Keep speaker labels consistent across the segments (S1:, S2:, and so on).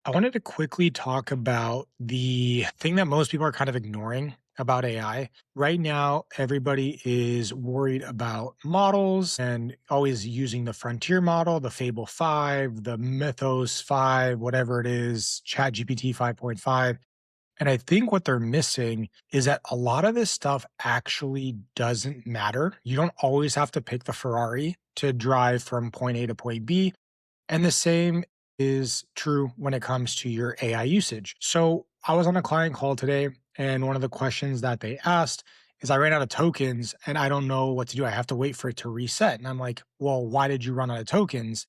S1: I wanted to quickly talk about the thing that most people are kind of ignoring about AI. Right now, everybody is worried about models and always using the frontier model, the Fable 5, the Mythos 5, whatever it is, Chat GPT 5.5. And I think what they're missing is that a lot of this stuff actually doesn't matter. You don't always have to pick the Ferrari to drive from point A to point B, and the same is true when it comes to your AI usage. So I was on a client call today, and one of the questions that they asked is I ran out of tokens and I don't know what to do. I have to wait for it to reset. And I'm like, well, why did you run out of tokens?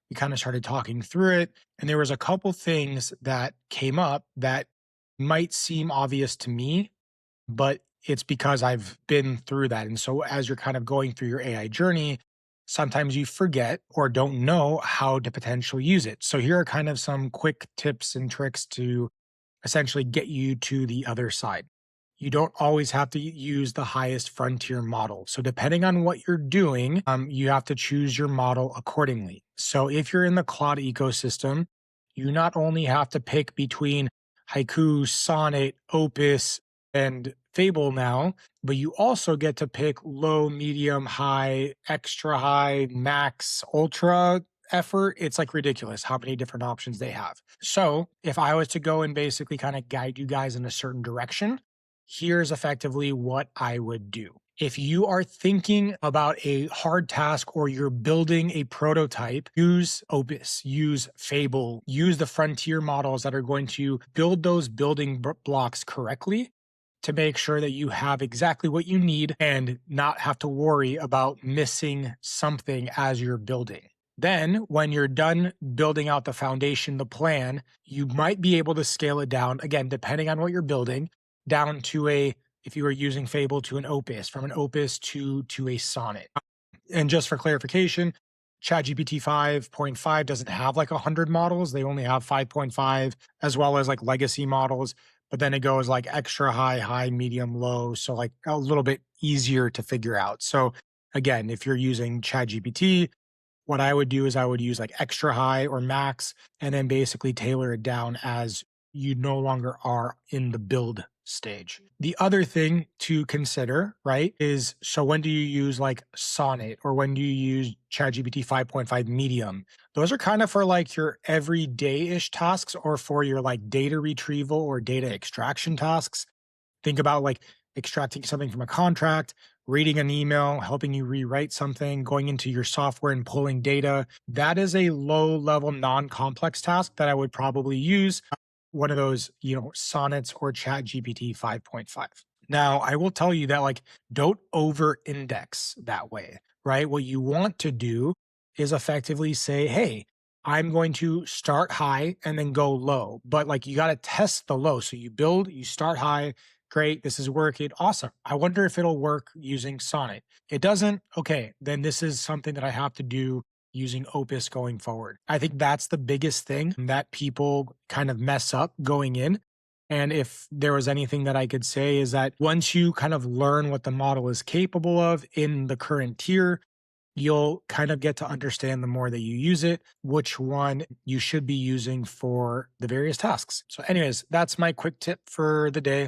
S1: We kind of started talking through it. And there was a couple things that came up that might seem obvious to me, but it's because I've been through that. And so as you're kind of going through your AI journey, sometimes you forget or don't know how to potentially use it. So here are kind of some quick tips and tricks to essentially get you to the other side. You don't always have to use the highest frontier model. So depending on what you're doing, you have to choose your model accordingly. So if you're in the Claude ecosystem, you not only have to pick between Haiku, Sonnet, Opus, and Fable now, but you also get to pick low, medium, high, extra high, max, ultra effort. It's like ridiculous how many different options they have. So if I was to go and basically kind of guide you guys in a certain direction, here's effectively what I would do. If you are thinking about a hard task or you're building a prototype, use Opus, use Fable, use the frontier models that are going to build those building blocks correctly to make sure that you have exactly what you need and not have to worry about missing something as you're building. Then, when you're done building out the foundation, the plan, you might be able to scale it down, again, depending on what you're building, down to a, if you were using Fable, to an Opus, from an Opus to a Sonnet. And just for clarification, ChatGPT 5.5 doesn't have like 100 models. They only have 5.5 as well as like legacy models. But then it goes like extra high, high, medium, low. So like a little bit easier to figure out. So again, if you're using ChatGPT, what I would do is I would use like extra high or max and then basically tailor it down as you no longer are in the build stage. The other thing to consider, right, is so when do you use like Sonnet or when do you use ChatGPT 5.5 Medium? Those are kind of for like your everyday ish tasks or for your like data retrieval or data extraction tasks. Think about like extracting something from a contract, reading an email, helping you rewrite something, going into your software and pulling data. That is a low level, non complex task that I would probably use one of those, Sonnets or Chat GPT 5.5. Now, I will tell you that like don't over index that way, right? What you want to do is effectively say, hey, I'm going to start high and then go low. But like you got to test the low. So you build, you start high. Great. This is working. Awesome. I wonder if it'll work using Sonnet. It doesn't. Okay. Then this is something that I have to do using Opus going forward. I think that's the biggest thing that people kind of mess up going in. And if there was anything that I could say is that once you kind of learn what the model is capable of in the current tier, you'll kind of get to understand the more that you use it, which one you should be using for the various tasks. So, anyways, that's my quick tip for the day.